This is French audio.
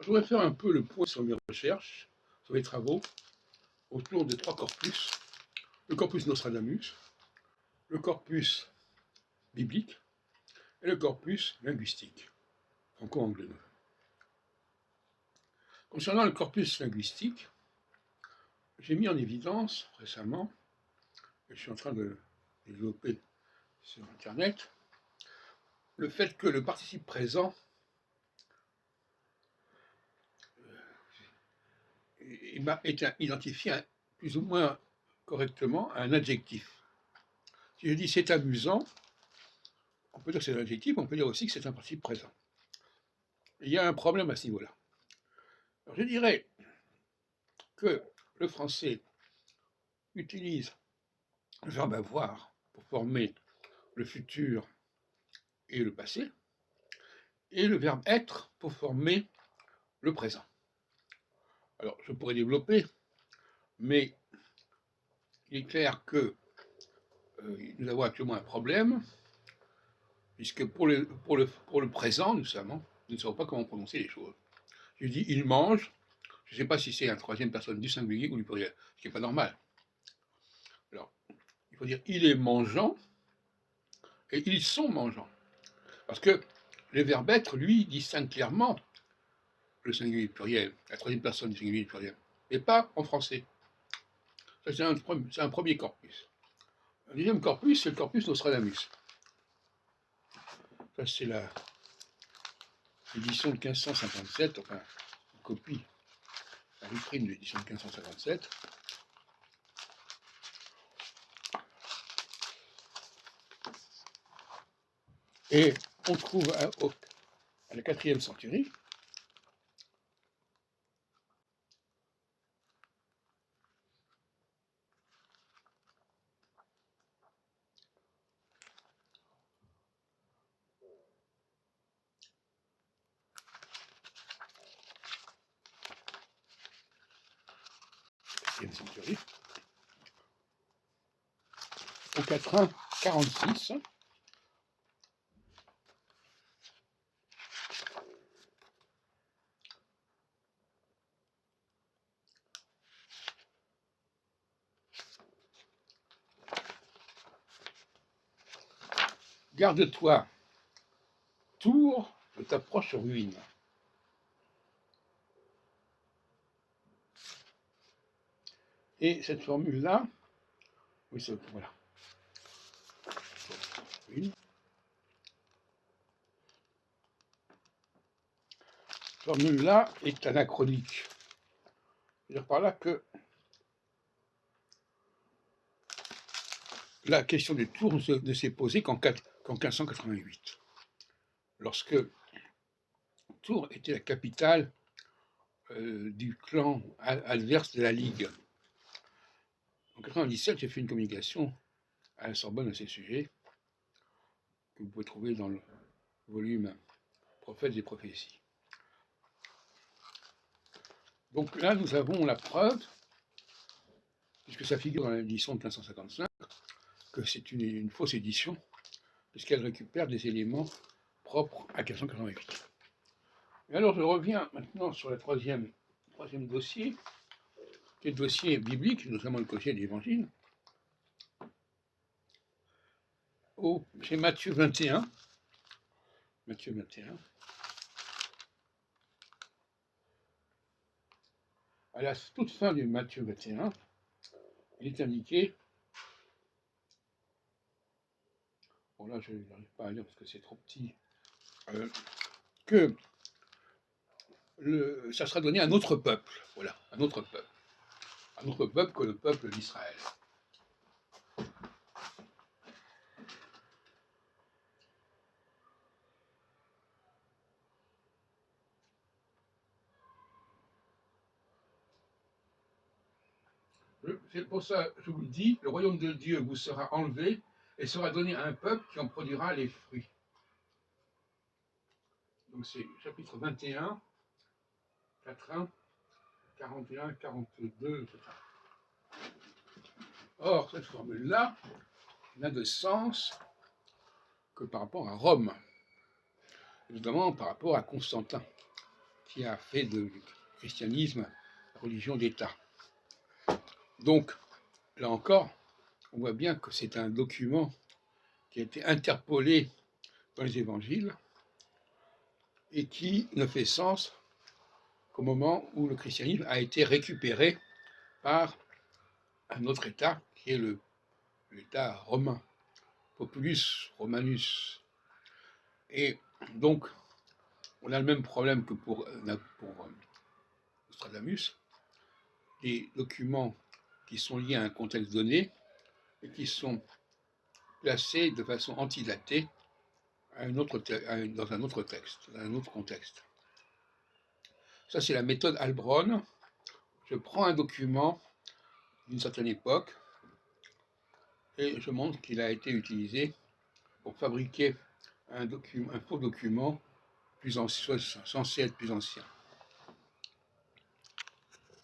Je voudrais faire un peu le point sur mes recherches, sur mes travaux, autour des trois corpus. Le corpus Nostradamus, le corpus biblique et le corpus linguistique, franco-anglais. Concernant le corpus linguistique, j'ai mis en évidence récemment, et je suis en train de développer sur Internet, le fait que le participe présent est identifié plus ou moins correctement à un adjectif. Si je dis c'est amusant, on peut dire que c'est un adjectif, on peut dire aussi que c'est un participe présent. Il y a un problème à ce niveau-là. Alors je dirais que le français utilise le verbe avoir pour former le futur et le passé, et le verbe être pour former le présent. Alors je pourrais développer, mais il est clair que nous avons actuellement un problème, puisque pour le présent, nous ne savons pas comment prononcer les choses. Je dis il mange, je ne sais pas si c'est la troisième personne du singulier ou du pluriel, ce qui n'est pas normal. Alors, il faut dire il est mangeant et ils sont mangeants. Parce que le verbe être, lui, distingue clairement le singulier pluriel, la troisième personne du singulier pluriel, mais pas en français. Ça, c'est un premier corpus. Un deuxième corpus, c'est le corpus Nostradamus. Ça, c'est l'édition de 1557, enfin, une copie, la vitrine de l'édition de 1557. Et on trouve à la 4e centurie au quatrain 46, garde-toi, Tours, de ta proche ruine. Et cette formule-là, oui, voilà. Une formule-là est anachronique. C'est-à-dire par là que la question des Tours ne s'est posée qu'en 1588, lorsque Tours était la capitale du clan adverse de la Ligue. En 1997, j'ai fait une communication à la Sorbonne à ces sujets, que vous pouvez trouver dans le volume Prophètes et prophéties. Donc là, nous avons la preuve, puisque ça figure dans l'édition de 1555, que c'est une fausse édition, puisqu'elle récupère des éléments propres à 1588. Et alors, je reviens maintenant sur le troisième dossier, qui est le dossier biblique, notamment le dossier de l'Évangile. C'est Matthieu 21. Matthieu 21. À la toute fin du Matthieu 21, il est indiqué, bon là je n'arrive pas à lire parce que c'est trop petit, que ça sera donné à un autre peuple, voilà, un autre peuple que le peuple d'Israël. C'est pour ça que je vous le dis, le royaume de Dieu vous sera enlevé et sera donné à un peuple qui en produira les fruits. Donc c'est chapitre 21, 4.1, 41, 42, etc. Or, cette formule-là n'a de sens que par rapport à Rome, notamment par rapport à Constantin, qui a fait du christianisme la religion d'État. Donc, là encore, on voit bien que c'est un document qui a été interpolé dans les évangiles et qui ne fait sens qu'au moment où le christianisme a été récupéré par un autre État qui est l'État romain, Populus Romanus. Et donc, on a le même problème que pour Nostradamus, des documents qui sont liés à un contexte donné et qui sont placés de façon antidatée dans un autre texte, dans un autre contexte. Ça, c'est la méthode Heilbronn. Je prends un document d'une certaine époque et je montre qu'il a été utilisé pour fabriquer un faux document censé être plus ancien.